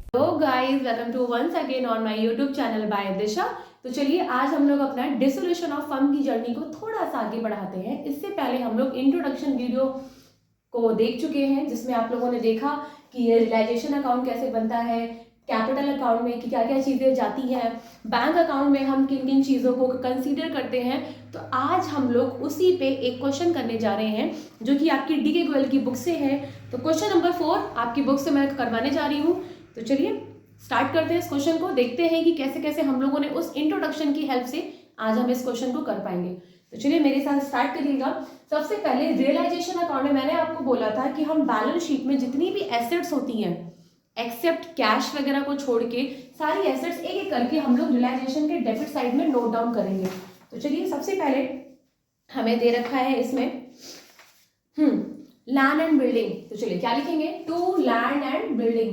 Hello guys, welcome to once again on my YouTube channel by Disha. तो चलिए आज हम लोग अपना डिसोल्यूशन ऑफ फर्म की जर्नी को थोड़ा सा आगे बढ़ाते हैं। इससे पहले हम लोग इंट्रोडक्शन वीडियो को देख चुके हैं जिसमें आप लोगों ने देखा कि ये रियलाइजेशन अकाउंट कैसे बनता है, कैपिटल अकाउंट में कि क्या क्या चीज़ें जाती हैं, बैंक अकाउंट में हम किन किन चीज़ों को कंसीडर करते हैं। तो आज हम लोग उसी पे एक क्वेश्चन करने जा रहे हैं जो कि आपकी DK गोयल की बुक से है। तो क्वेश्चन नंबर 4 आपकी बुक से मैं करवाने जा रही हूँ। तो चलिए स्टार्ट करते हैं इस क्वेश्चन को, देखते हैं कि कैसे कैसे हम लोगों ने उस इंट्रोडक्शन की हेल्प से आज हम इस क्वेश्चन को कर पाएंगे। तो चलिए मेरे साथ स्टार्ट करिएगा। सबसे पहले रियलाइजेशन अकाउंट में मैंने आपको बोला था कि हम बैलेंस शीट में जितनी भी एसेट्स होती हैं एक्सेप्ट कैश वगैरह को छोड़ के सारी एसेट्स एक एक करके हम लोग रियलाइजेशन के डेबिट साइड में नोट डाउन करेंगे। तो चलिए सबसे पहले हमें दे रखा है इसमें लैंड एंड बिल्डिंग। तो चलिए क्या लिखेंगे, टू लैंड एंड बिल्डिंग।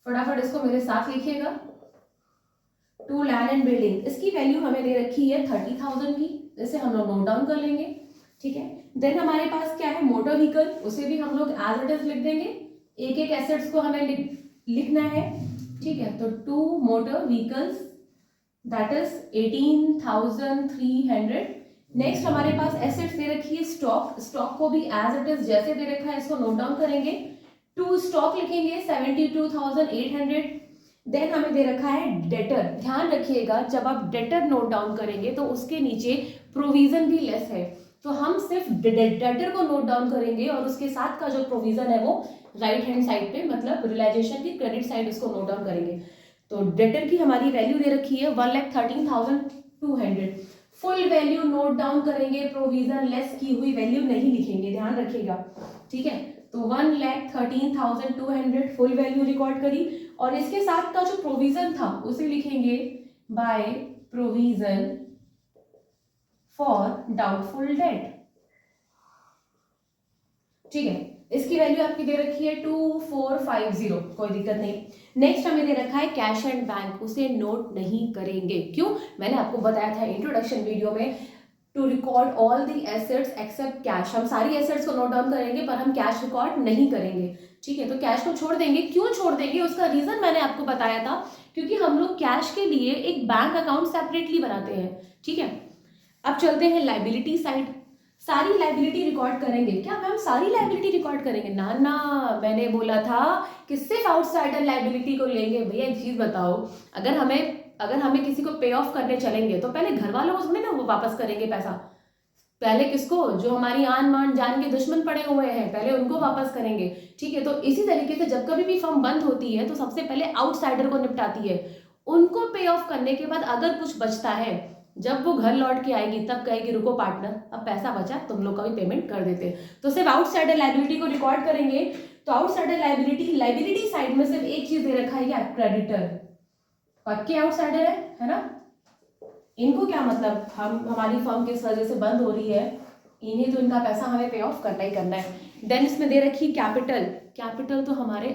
फटाफट इसको मेरे साथ लिखिएगा, टू लैंड एंड बिल्डिंग। इसकी वैल्यू हमें दे रखी है 30,000 की, इसे हम लोग नोट डाउन कर लेंगे। ठीक है, देन हमारे पास क्या है, मोटर व्हीकल, उसे भी हम लोग एज इट इज लिख देंगे। एक एक एसेट्स को हमें लिखना है। ठीक है, तो two motor vehicles that is 18,300। Next हमारे पास एसेट्स दे रखी है स्टॉक, स्टॉक को भी एज इट इज जैसे दे रखा है इसको नोट डाउन करेंगे। टू स्टॉक लिखेंगे 72,800। देन हमें दे रखा है डेटर। ध्यान रखिएगा जब आप डेटर नोट डाउन करेंगे तो उसके नीचे प्रोविजन भी लेस है, तो हम सिर्फ डेटर को नोट डाउन करेंगे और उसके साथ का जो प्रोविजन है वो राइट हैंड साइड पे, मतलब रियलाइजेशन की क्रेडिट साइड, उसको नोट डाउन करेंगे। तो डेटर की हमारी वैल्यू दे रखी है 1,13,200। फुल वैल्यू नोट डाउन करेंगे, प्रोविजन लेस की हुई वैल्यू नहीं लिखेंगे, ध्यान रखिएगा। ठीक है, तो 1,13,200 फुल वैल्यू रिकॉर्ड करी और इसके साथ का जो प्रोविजन था उसे लिखेंगे by provision for doubtful debt. ठीक है, इसकी वैल्यू आपकी दे रखी है 2,450, कोई दिक्कत नहीं। नेक्स्ट हमें दे रखा है कैश एंड बैंक, उसे नोट नहीं करेंगे। क्यों? मैंने आपको बताया था इंट्रोडक्शन वीडियो में, to record all the assets except cash. हम सारी एसेट्स को नोट डाउन करेंगे पर हम कैश रिकॉर्ड नहीं करेंगे। ठीक है, तो कैश को छोड़ देंगे। क्यों छोड़ देंगे उसका रीजन मैंने आपको बताया था, क्योंकि हम लोग कैश के लिए एक बैंक अकाउंट सेपरेटली बनाते हैं। ठीक है, अब चलते हैं लाइबिलिटी साइड। सारी लाइबिलिटी रिकॉर्ड करेंगे क्या मैम? सारी लाइबिलिटी रिकॉर्ड करेंगे ना ना, मैंने बोला था कि सिर्फ आउटसाइडर लाइबिलिटी को लेंगे। भैया एक चीज बताओ, अगर हमें किसी को पे ऑफ करने चलेंगे तो पहले घर वालों को थोड़ी ना वो वापस करेंगे पैसा, पहले किसको? जो हमारी आन मान जान के दुश्मन पड़े हुए हैं, पहले उनको वापस करेंगे। ठीक है, तो इसी तरीके से जब कभी भी फर्म बंद होती है तो सबसे पहले आउटसाइडर को निपटाती है। उनको पे ऑफ करने के बाद अगर कुछ बचता है, जब वो घर लौट के आएगी तब कहेगी रुको पार्टनर, अब पैसा बचा, तुम लोग का भी पेमेंट कर देते। तो सिर्फ आउटसाइडर लाइबिलिटी को रिकॉर्ड करेंगे। तो आउटसाइडर लाइबिलिटी साइड में सिर्फ एक चीज दे रखा है, क्या? क्रेडिटर। पक्के आउटसाइडर है ना? इनको क्या मतलब, हमारी फर्म किस वजह से बंद हो रही है, इन्हें तो इनका पैसा हमें पे ऑफ करना ही करना है। देन इसमें दे रखी कैपिटल। कैपिटल तो हमारे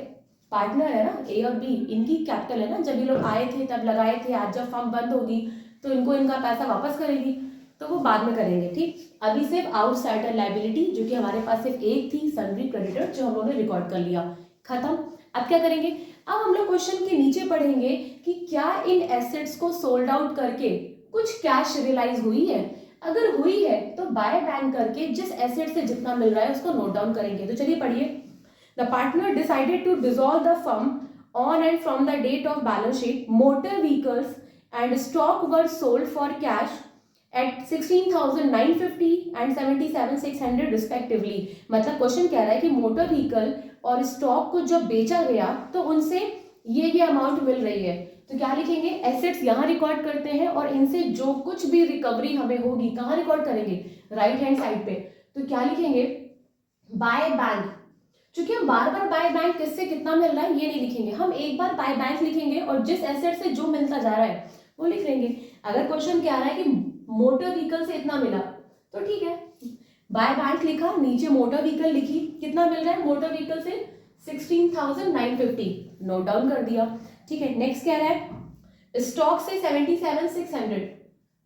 पार्टनर है ना, ए और बी, इनकी कैपिटल है ना, जब ये लोग आए थे तब लगाए थे, आज जब फर्म बंद होगी तो इनको इनका पैसा वापस करेगी, तो वो बाद में करेंगे। ठीक, अभी सिर्फ आउटसाइडर लाइबिलिटी जो कि हमारे पास सिर्फ एक थी, सन्ड्री क्रेडिटर, जो हम लोगों ने रिकॉर्ड कर लिया, खत्म। अब क्या करेंगे? अब हम लोग क्वेश्चन के नीचे पढ़ेंगे कि क्या इन एसेट्स को सोल्ड आउट करके कुछ कैश रियलाइज हुई है। अगर हुई है तो बाय बैंक करके जिस एसेट से जितना मिल रहा है उसको नोट डाउन करेंगे। तो चलिए पढ़िए। The partner decided to dissolve the firm on and from the date of balance sheet, motor vehicles and stock were sold for cash at 16,950 and 77,600 respectively। मतलब क्वेश्चन कह रहा है कि मोटर व्हीकल और स्टॉक को जब बेचा गया तो उनसे ये अमाउंट मिल रही है। तो क्या लिखेंगे? एसेट्स यहाँ रिकॉर्ड करते हैं और इनसे जो कुछ भी रिकवरी हमें होगी कहाँ रिकॉर्ड करेंगे? राइट हैंड साइड पे। तो क्या लिखेंगे? By bank. क्योंकि हम बार बार बाय बैंक किससे कितना मिल रहा है ये नहीं लिखेंगे, हम एक बार बाय बैंक लिखेंगे और जिस एसेट से जो मिलता जा रहा है वो लिख लेंगे। अगर क्वेश्चन क्या रहा है कि मोटर व्हीकल से इतना मिला तो ठीक है, बाय बैंक लिखा, नीचे मोटर व्हीकल लिखी, कितना मिल रहा है मोटर व्हीकल से? 16,950, नोट डाउन कर दिया। ठीक है, नेक्स्ट क्या रहा है? स्टॉक से 77,600,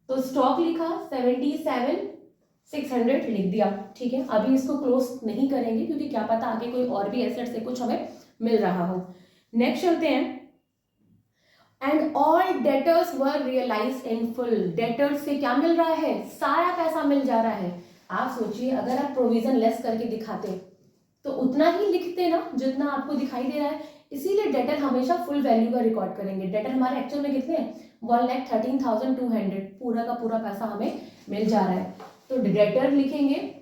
तो स्टॉक लिखा, 77,600 लिख दिया। ठीक है, अभी इसको क्लोज नहीं करेंगे क्योंकि क्या पता आगे कोई और भी एसेट से कुछ हमें मिल रहा हो। नेक्स्ट चलते हैं, and all debtors were realise in full. Debtors से क्या मिल रहा है, सारा पैसा मिल जा रहा है। आप सोचिए अगर आप प्रोविजन लेस करके दिखाते तो उतना ही लिखते ना जितना आपको दिखाई दे रहा है, इसीलिए डेटर हमेशा फुल वैल्यू का रिकॉर्ड करेंगे। डेटर हमारे एक्चुअल में कितने हैं, 1,13,200, पूरा का पूरा पैसा हमें मिल जा रहा है। तो डेटर लिखेंगे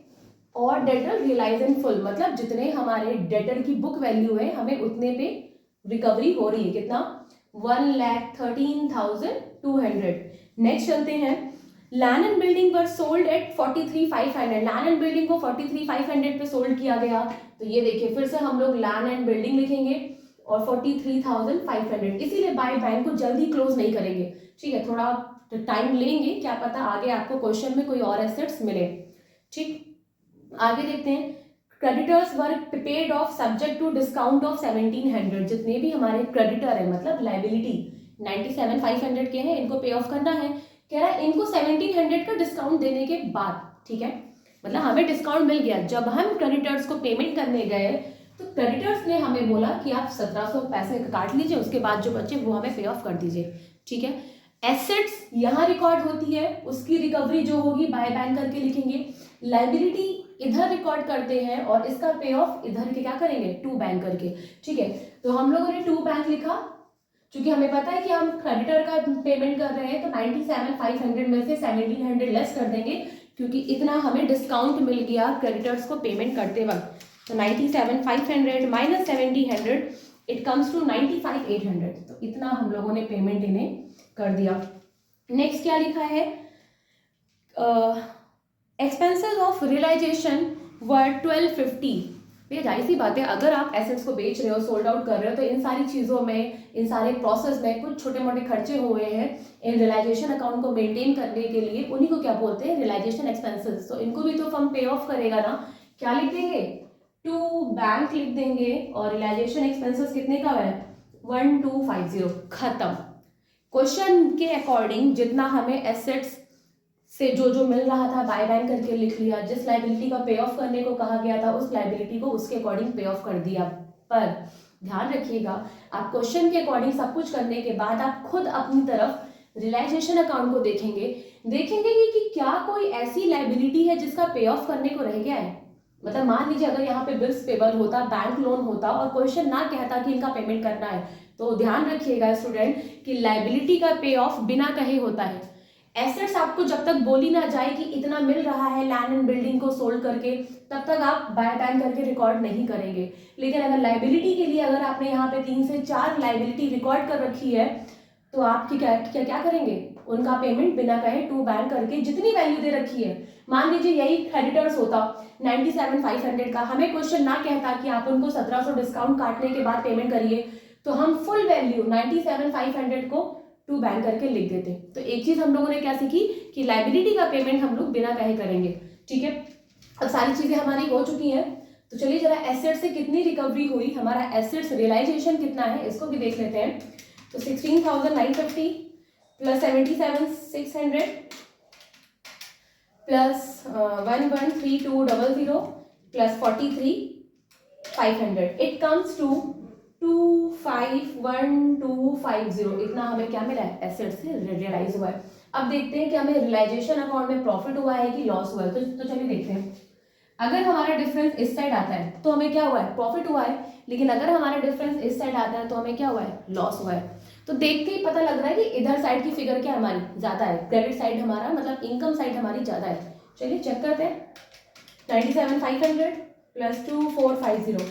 और डेटर रियलाइज इन फुल, मतलब जितने हमारे डेटर की बुक वैल्यू है हमें उतने पे रिकवरी हो रही है। कितना, 1,13,200। नेक्स्ट चलते हैं, लैंड एंड बिल्डिंग पर sold at 43,500। Land and building को 43,500 पे सोल्ड किया गया। तो ये देखिए फिर से हम लोग लैंड एंड बिल्डिंग लिखेंगे और 43,500, इसीलिए बाय बैंक को जल्दी क्लोज नहीं करेंगे, ठीक है, थोड़ा टाइम लेंगे, क्या पता आगे आपको क्वेश्चन में कोई और एसेट्स मिले। ठीक, आगे देखते हैं, creditors were paid off subject to discount of 1,700। जितने भी हमारे क्रेडिटर है मतलब लाइबिलिटी 97,500 के हैं, इनको पे ऑफ करना है। कह रहा है इनको 1,700 का डिस्काउंट देने के बाद, ठीक है, मतलब हमें डिस्काउंट मिल गया। जब हम क्रेडिटर्स को पेमेंट करने गए तो क्रेडिटर्स ने हमें बोला कि आप 1,700 पैसे काट लीजिए, उसके बाद जो बचे वो हमें पे ऑफ कर दीजिए, ठीक है। एसेट्स यहाँ रिकॉर्ड होती है, उसकी रिकवरी जो होगी बाय बैंक करके लिखेंगे। लाइबिलिटी इधर रिकॉर्ड करते हैं और इसका पे ऑफ इधर के क्या करेंगे, टू बैंक करके, ठीक है। तो हम लोगों ने टू बैंक लिखा, क्योंकि हमें पता है कि हम क्रेडिटर का पेमेंट कर रहे हैं, तो 97,500 में से 1,700 लेस कर देंगे, क्योंकि इतना हमें डिस्काउंट मिल गया क्रेडिटर्स को पेमेंट करते वक्त। तो 97,500 माइनस 1,700 इट कम्स टू 95,800। तो इतना हम लोगों ने पेमेंट इन्हें कर दिया। नेक्स्ट क्या लिखा है, एक्सपेंसेस ऑफ रियलाइजेशन वर 1,250। भैया जाहिर सी बात है, अगर आप एसेट्स को बेच रहे हो, सोल्ड आउट कर रहे हो, तो इन सारी चीज़ों में, इन सारे प्रोसेस में कुछ छोटे मोटे खर्चे हुए हैं इन रियलाइजेशन अकाउंट को मेंटेन करने के लिए, उन्हीं को क्या बोलते हैं, रियलाइजेशन एक्सपेंसेस। तो इनको भी तो फर्म पे ऑफ करेगा ना, क्या लिख देंगे, टू बैंक लिख देंगे, और रियलाइजेशन एक्सपेंसेस कितने का है, 1,250, खत्म। क्वेश्चन के अकॉर्डिंग जितना हमें एसेट्स से जो जो मिल रहा था बाय बैंक करके लिख लिया, जिस लाइबिलिटी का पे ऑफ करने को कहा गया था उस लाइबिलिटी को उसके अकॉर्डिंग पे ऑफ कर दिया। पर ध्यान रखिएगा, आप क्वेश्चन के अकॉर्डिंग सब कुछ करने के बाद आप खुद अपनी तरफ रियलाइजेशन अकाउंट को देखेंगे कि क्या कोई ऐसी लाइबिलिटी है जिसका पे ऑफ करने को रह गया है। मतलब मान लीजिए अगर यहाँ पे बिल्स पेबल होता, बैंक लोन होता और क्वेश्चन ना कहता कि इनका पेमेंट करना है, तो ध्यान रखिएगा स्टूडेंट कि लाइबिलिटी का पे ऑफ बिना कहे होता है। एसेट्स आपको जब तक बोली ना जाए कि इतना मिल रहा है लैंड एंड बिल्डिंग को सोल्ड करके, तब तक आप बाय बैंक करके रिकॉर्ड नहीं करेंगे। लेकिन अगर लाइबिलिटी के लिए अगर आपने यहाँ पे 3 से 4 लाइबिलिटी रिकॉर्ड कर रखी है, तो आप क्या क्या क्या करेंगे, उनका पेमेंट बिना कहे टू बैंक करके, जितनी वैल्यू दे रखी है, मान लीजिए यही क्रेडिटर्स होता 97,500 का, हमें क्वेश्चन ना कहता कि आप उनको 1,700 डिस्काउंट काटने के बाद पेमेंट करिए, तो हम फुल वैल्यू 97,500 को टू बैंक करके लिख देते। तो एक चीज हम लोगों ने क्या सीखी कि लाइबिलिटी का पेमेंट हम लोग बिना कहे करेंगे, ठीक है। अब सारी चीजें हमारी हो चुकी हैं, तो चलिए जरा एसेट से कितनी रिकवरी हुई, हमारा एसेट्स रियलाइजेशन कितना है इसको भी देख लेते हैं। तो 16,950 plus 77,600 plus 113200 plus 43,500 it comes to 251250। इतना हमें क्या मिला है, एसेट से रियलाइज हुआ है। अब देखते हैं कि हमें रियलाइजेशन अकाउंट में प्रॉफिट हुआ है कि लॉस हुआ है। तो चलिए देखते हैं, अगर हमारा डिफरेंस इस साइड आता है तो हमें क्या हुआ है, प्रॉफिट हुआ है। लेकिन अगर हमारा डिफरेंस इस साइड आता है तो हमें क्या हुआ है, लॉस हुआ है। तो देखते ही पता लग रहा है कि इधर साइड की फिगर क्या हमारी ज्यादा है, क्रेडिट साइड हमारा मतलब इनकम साइड हमारी ज्यादा है। चलिए चेक करते हैं, 97,500 प्लस 2,450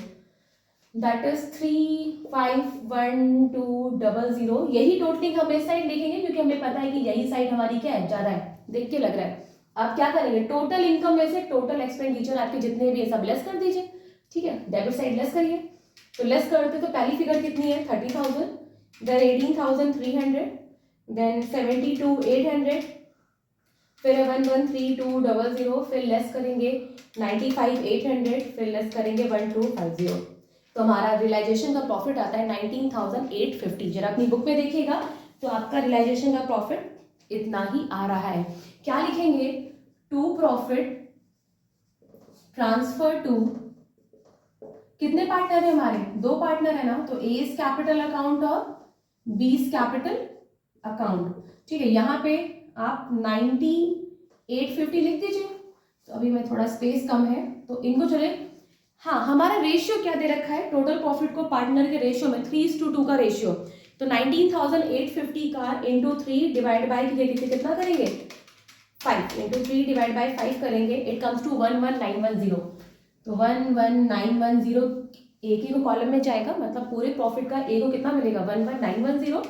दैट इज 3,51200। यही टोटलिंग हम इस साइड लिखेंगे क्योंकि हमें पता है कि यही साइड हमारी क्या है, ज्यादा है, देख के लग रहा है। आप क्या करेंगे, टोटल इनकम में से टोटल एक्सपेंडिचर आपके जितने भी है सब लेस कर दीजिए, ठीक है, डेबिट साइड लेस करिए। तो लेस करते तो पहली फिगर कितनी है, 30,000, देन 18,300, देन 72,800, फिर 113200, फिर लेस करेंगे 95,800, फिर लेस करेंगे 1250। तो हमारा रियलाइजेशन का प्रॉफिट आता है 19,850। जरा अपनी बुक में देखिएगा तो आपका रियलाइजेशन का प्रॉफिट इतना ही आ रहा है। क्या लिखेंगे, टू प्रॉफिट ट्रांसफर टू कितने पार्टनर है हमारे? 2 पार्टनर है ना, तो एज कैपिटल अकाउंट और बीज कैपिटल अकाउंट। ठीक है, यहाँ पे आप 9850 लिख दीजिए। तो अभी मैं थोड़ा स्पेस कम है तो इनको चले। हाँ, हमारा रेशियो क्या दे रखा है टोटल प्रॉफिट को पार्टनर के रेशियो में, 3:2 का रेशियो। तो 19,850 का इंटू 3 डिवाइड बाई कितना करेंगे? 5 इंटू 3 डिवाइड बाई 5 करेंगे, इट कम्स टू 11910। तो 11910 एक ही को कॉलम में जाएगा, मतलब पूरे प्रॉफिट का ए को कितना मिलेगा? 11910,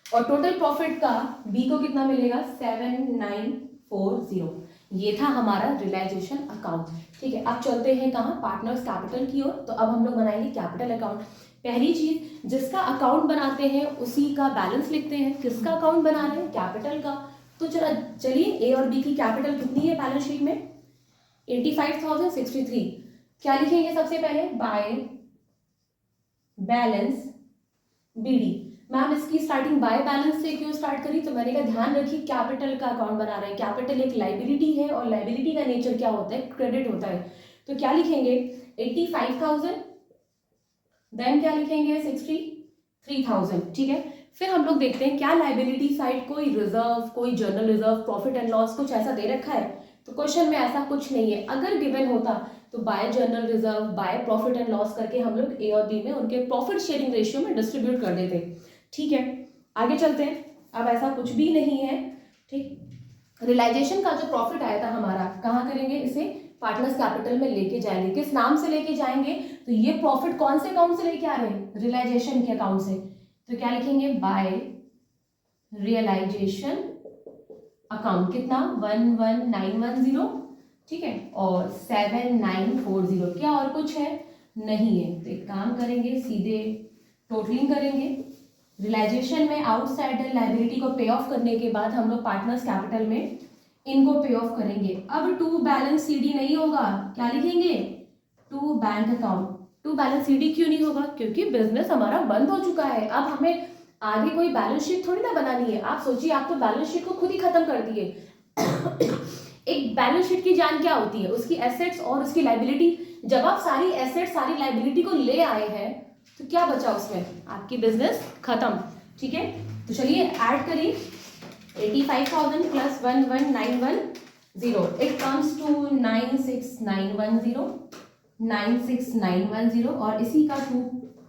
और टोटल प्रॉफिट का बी को कितना मिलेगा? 7940। ये था हमारा रियलाइजेशन अकाउंट। ठीक है, अब चलते हैं कहाँ? पार्टनर्स कैपिटल की ओर। तो अब हम लोग बनाएंगे कैपिटल अकाउंट। पहली चीज, जिसका अकाउंट बनाते हैं उसी का बैलेंस लिखते हैं। किसका अकाउंट बना रहे हैं? कैपिटल का। तो चलिए ए और बी की कैपिटल कितनी है बैलेंस शीट में? 85,063। क्या लिखेंगे सबसे पहले? By balance BD. मैम इसकी स्टार्टिंग बाय बैलेंस से क्यों स्टार्ट करी? तो मैंने कहा ध्यान रखिए कैपिटल का अकाउंट बना रहे हैं, कैपिटल एक लाइबिलिटी है और लाइबिलिटी का नेचर क्या होता है? क्रेडिट होता है। तो क्या लिखेंगे? 85,000, देन क्या लिखेंगे? 63,000। ठीक है, फिर हम लोग देखते हैं क्या लाइबिलिटी साइड कोई रिजर्व, कोई journal reserve, profit and loss कुछ ऐसा दे रखा है? तो क्वेश्चन में ऐसा कुछ नहीं है। अगर गिवन होता तो by journal reserve, by profit and loss करके हम लोग ए और बी में उनके प्रॉफिट शेयरिंग रेशियो में डिस्ट्रीब्यूट कर देते। ठीक है, आगे चलते हैं। अब ऐसा कुछ भी नहीं है। ठीक, रियलाइजेशन का जो प्रॉफिट आया था हमारा, कहाँ करेंगे इसे? पार्टनर्स कैपिटल में लेके जाएंगे। किस नाम से लेके जाएंगे? तो ये प्रॉफिट कौन से अकाउंट से लेके आ रहे हैं? रियलाइजेशन के अकाउंट से। तो क्या लिखेंगे? By realisation account. कितना? 11910। ठीक है, और 7940। क्या और कुछ है? नहीं है। तो एक काम करेंगे, सीधे टोटलिंग करेंगे। रियलाइजेशन में आउटसाइडर लाइबिलिटी को पे ऑफ करने के बाद हम लोग पार्टनर्स कैपिटल में इनको पे ऑफ करेंगे। अब टू बैलेंस सीडी नहीं होगा, क्या लिखेंगे? To bank account. To balance CD क्यों नहीं होगा? क्योंकि बिजनेस हमारा बंद हो चुका है। अब हमें आगे कोई बैलेंस शीट थोड़ी ना बनानी है। आप सोचिए, आप तो बैलेंस शीट को खुद ही खत्म कर दिए। एक बैलेंस शीट की जान क्या होती है? उसकी एसेट्स और उसकी लाइबिलिटी। जब आप सारी एसेट्स सारी लाइबिलिटी को ले आए हैं तो क्या बचा उसमें? आपकी बिजनेस खत्म। ठीक है, तो चलिए ऐड करिए 85,000 प्लस 11910, इट कम्स टू 96910, 96910, और इसी का 2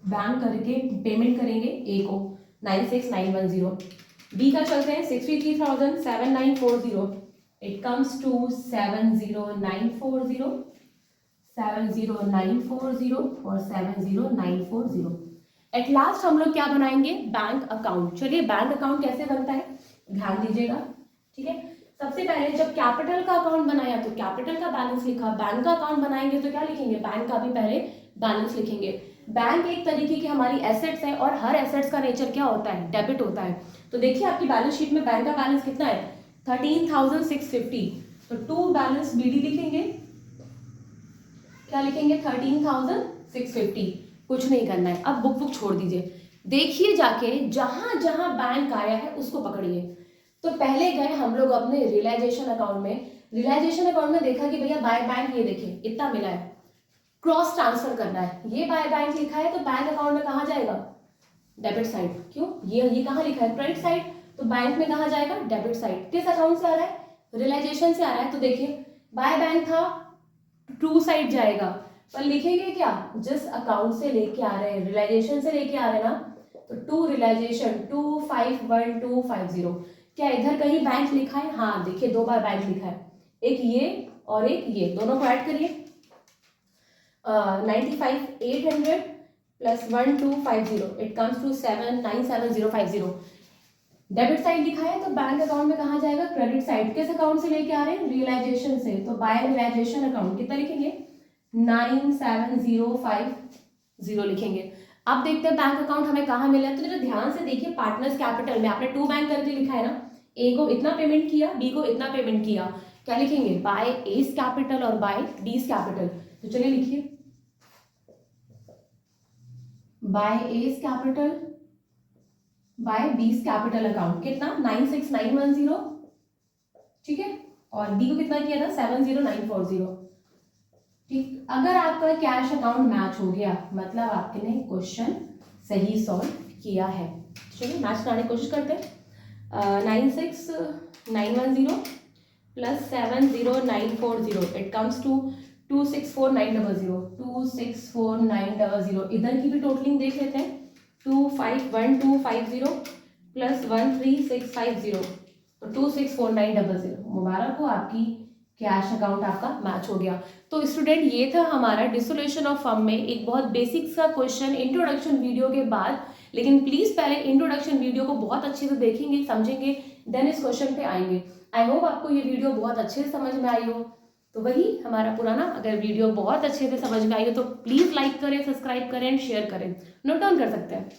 बैंक करके पेमेंट करेंगे ए को 96910। बी का चलते हैं 63,7940, इट कम्स टू 70940, 70940 और 70940। एट लास्ट हम लोग क्या बनाएंगे? Bank account. चलिए बैंक अकाउंट कैसे बनता है ध्यान दीजिएगा। ठीक है, सबसे पहले जब कैपिटल का अकाउंट बनाया तो कैपिटल का बैलेंस लिखा। बैंक का अकाउंट बनाएंगे तो क्या लिखेंगे? बैंक का भी पहले बैलेंस लिखेंगे। बैंक एक तरीके की हमारी एसेट्स है और हर एसेट्स का नेचर क्या होता है? डेबिट होता है। तो देखिए आपकी बैलेंस शीट में बैंक का बैलेंस कितना है? 13,650। तो टू बैलेंस बीडी लिखेंगे। क्या लिखेंगे? 13,650। कुछ नहीं करना है, अब बुक छोड़ दीजिए। देखिए जाके जहां जहां बैंक आया है उसको पकड़िए। तो पहले गए हम लोग अपने रियलाइजेशन अकाउंट में। रियलाइजेशन अकाउंट में देखा कि भैया बाय बैंक, ये देखिए इतना मिला है, क्रॉस ट्रांसफर करना है। ये बाय बैंक लिखा है तो बैंक अकाउंट में कहाँ जाएगा? Debit side. क्यों? ये कहाँ लिखा है? Credit side. तो बैंक में कहाँ जाएगा? Debit side. किस अकाउंट से आ रहा है? रियलाइजेशन से आ रहा है। तो देखिए बाय बैंक था, ट्रू साइड जाएगा। पर लिखेंगे क्या? जिस अकाउंट से लेके आ रहे हैं, रियलाइजेशन से लेके आ रहे हैं ना, तो टू रियलाइजेशन 251250। क्या इधर कहीं बैंक लिखा है? हाँ देखिए 2 बार बैंक लिखा है, एक ये और एक ये, दोनों को ऐड करिए। 95,800 plus 1250, it comes to 797050। Debit side लिखा है तो बैंक अकाउंट में कहाँ जाएगा? Credit side. किस अकाउंट से लेके आ रहे हैं? रियलाइजेशन से। तो बाय रियलाइजेशन अकाउंट कितना लिखेंगे? 97050 लिखेंगे। अब देखते हैं बैंक अकाउंट हमें कहाँ मिला है। तो जरा ध्यान से देखिए, पार्टनर्स कैपिटल में आपने 2 बैंक करके लिखा है ना, ए को इतना पेमेंट किया, बी को इतना पेमेंट किया। क्या लिखेंगे? बाय एस कैपिटल और बाय डीज कैपिटल। तो चलिए लिखिए बाय एस कैपिटल बाय बीस कैपिटल अकाउंट। कितना? 96910। ठीक है, और बी को कितना किया था? 70940। ठीक, अगर आपका कैश अकाउंट मैच हो गया मतलब आपने क्वेश्चन सही सॉल्व किया है। चलिए मैच कराने की कोशिश करते हैं। 96910 प्लस 70940 इट कम्स टू 264900। 264900 इधर की भी टोटलिंग देख लेते हैं। 251250 प्लस 13650 तो 264900। मुबारक हो, आपकी कैश अकाउंट आपका मैच हो गया। तो स्टूडेंट ये था हमारा डिसोल्यूशन ऑफ फर्म में एक बहुत बेसिक सा क्वेश्चन इंट्रोडक्शन वीडियो के बाद। लेकिन प्लीज पहले इंट्रोडक्शन वीडियो को बहुत अच्छे से देखेंगे, समझेंगे, देन इस क्वेश्चन पे आएंगे। आई होप आपको ये वीडियो बहुत अच्छे से समझ में आई हो। तो वही हमारा पुराना, अगर वीडियो बहुत अच्छे से समझ में आई हो तो प्लीज लाइक करें, सब्सक्राइब करें, शेयर करें। नोट डाउन कर सकते हैं।